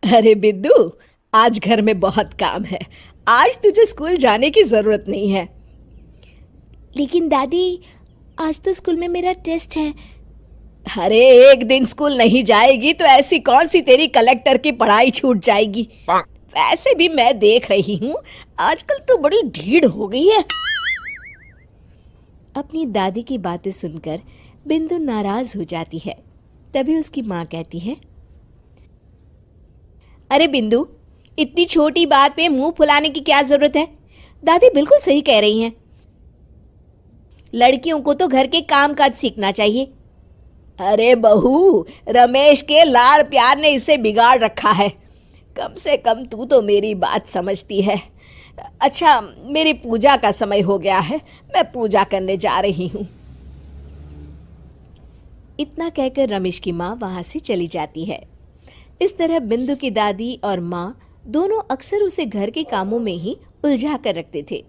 अरे बिद्दू, आज घर में बहुत काम है। आज तुझे स्कूल जाने की जरूरत नहीं है। लेकिन दादी, आज तो स्कूल में मेरा टेस्ट है। अरे एक दिन स्कूल नहीं जाएगी तो ऐसी कौन सी तेरी कलेक्टर की पढ़ाई छूट जाएगी। वैसे भी मैं देख रही हूँ आजकल तो बड़ी ढीठ हो गई है। अपनी दादी की बातें सुनकर बिंदु नाराज हो जाती है। तभी उसकी माँ कहती है, अरे बिंदु, इतनी छोटी बात पे मुंह फुलाने की क्या जरूरत है। दादी बिल्कुल सही कह रही हैं। लड़कियों को तो घर के काम काज सीखना चाहिए। अरे बहू, रमेश के लाड़ प्यार ने इसे बिगाड़ रखा है। कम से कम तू तो मेरी बात समझती है। अच्छा, मेरी पूजा का समय हो गया है, मैं पूजा करने जा रही हूँ। इतना कहकर रमेश की माँ वहां से चली जाती है। इस तरह बिंदु की दादी और माँ दोनों अक्सर उसे घर के कामों में ही उलझा कर रखते थे।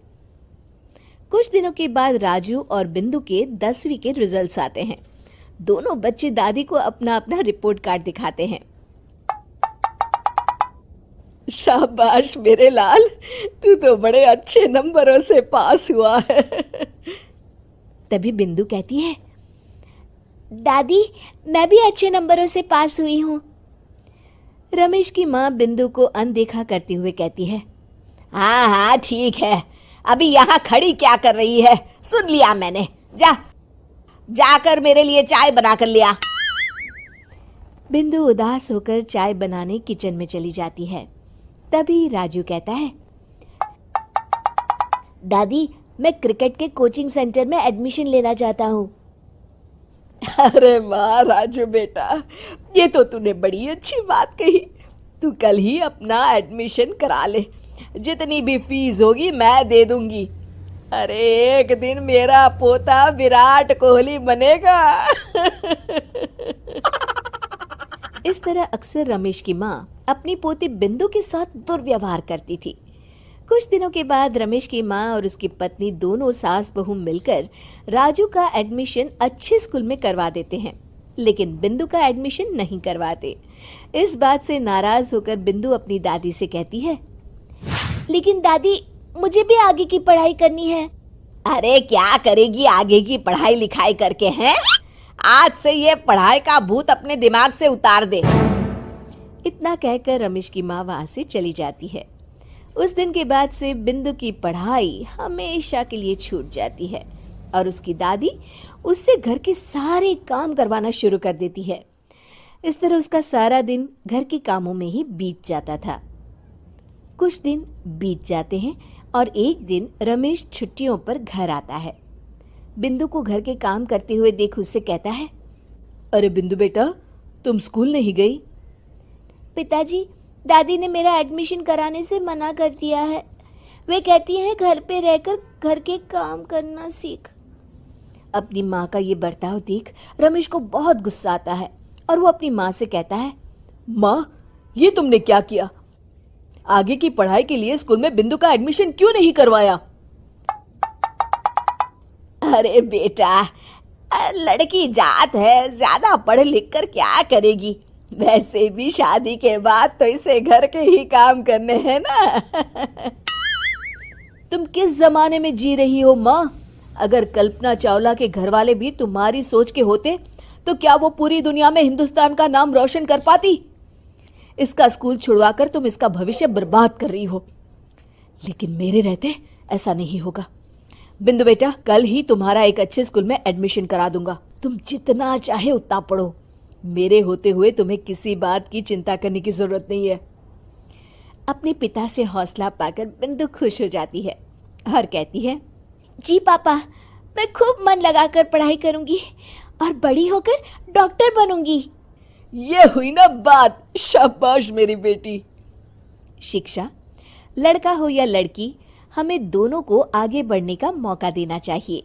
कुछ दिनों के बाद राजू और बिंदु के 10वीं के रिजल्ट्स आते हैं। दोनों बच्चे दादी को अपना अपना रिपोर्ट कार्ड दिखाते हैं। शाबाश मेरे लाल, तू तो बड़े अच्छे नंबरों से पास हुआ है। तभी बिंदु कहती है, दादी मैं भी अच्छे नंबरों से पास हुई हूँ। रमेश की माँ बिंदु को अनदेखा करते हुए कहती है, हाँ हाँ ठीक है, अभी यहाँ खड़ी क्या कर रही है, सुन लिया मैंने। जाकर मेरे लिए चाय बना कर लिया। बिंदु उदास होकर चाय बनाने किचन में चली जाती है। तभी राजू कहता है, दादी मैं क्रिकेट के कोचिंग सेंटर में एडमिशन लेना चाहता हूँ। अरे वाह राजू बेटा, ये तो तूने बड़ी अच्छी बात कही। तू कल ही अपना एडमिशन करा ले, जितनी भी फीस होगी मैं दे दूंगी। अरे एक दिन मेरा पोता विराट कोहली बनेगा। इस तरह अक्सर रमेश की माँ अपनी पोती बिंदु के साथ दुर्व्यवहार करती थी। कुछ दिनों के बाद रमेश की माँ और उसकी पत्नी दोनों सास बहू मिलकर राजू का एडमिशन अच्छे स्कूल में करवा देते हैं, लेकिन बिंदु का एडमिशन नहीं करवाते। इस बात से नाराज होकर बिंदु अपनी दादी से कहती है, लेकिन दादी मुझे भी आगे की पढ़ाई करनी है। अरे क्या करेगी आगे की पढ़ाई लिखाई करके हैं? आज से ये पढ़ाई का भूत अपने दिमाग से उतार दे। इतना कहकर रमेश की माँ वहां से चली जाती है। उस दिन के बाद से बिंदु की पढ़ाई हमेशा के लिए छूट जाती है और उसकी दादी उससे घर के सारे काम करवाना शुरू कर देती है। इस तरह उसका सारा दिन घर के कामों में ही बीत जाता था। कुछ दिन बीत जाते हैं और एक दिन रमेश छुट्टियों पर घर आता है। बिंदु को घर के काम करते हुए देख उससे कहता है, अरे बिंदु बेटा, तुम स्कूल नहीं गई? पिताजी, दादी ने मेरा एडमिशन कराने से मना कर दिया है। वे कहती हैं घर पे रहकर घर के काम करना सीख। अपनी माँ का ये बर्ताव देख रमेश को बहुत गुस्सा आता है और वो अपनी माँ से कहता है, माँ ये तुमने क्या किया? आगे की पढ़ाई के लिए स्कूल में बिंदु का एडमिशन क्यों नहीं करवाया? अरे बेटा, लड़की जात है, ज्यादा पढ़ लिख कर क्या करेगी? वैसे भी शादी के बाद तो इसे घर के ही काम करने हैं ना। तुम किस जमाने में जी रही हो माँ? अगर कल्पना चावला के घर वाले भी तुम्हारी सोच के होते तो क्या वो पूरी दुनिया में हिंदुस्तान का नाम रोशन कर पाती? इसका स्कूल छुड़वाकर तुम इसका भविष्य बर्बाद कर रही हो, लेकिन मेरे रहते ऐसा नहीं होगा। बिंदु बेटा, कल ही तुम्हारा एक अच्छे स्कूल में एडमिशन करा दूंगा। तुम जितना चाहे उतना पढ़ो, मेरे होते हुए तुम्हें किसी बात की चिंता करने की जरूरत नहीं है। अपने पिता से हौसला पाकर बिंदु खुश हो जाती है और कहती है, जी पापा, मैं खूब मन लगाकर पढ़ाई करूंगी और बड़ी होकर डॉक्टर बनूंगी। ये हुई ना बात, शाबाश मेरी बेटी। शिक्षा, लड़का हो या लड़की, हमें दोनों को आगे बढ़ने का मौका देना चाहिए।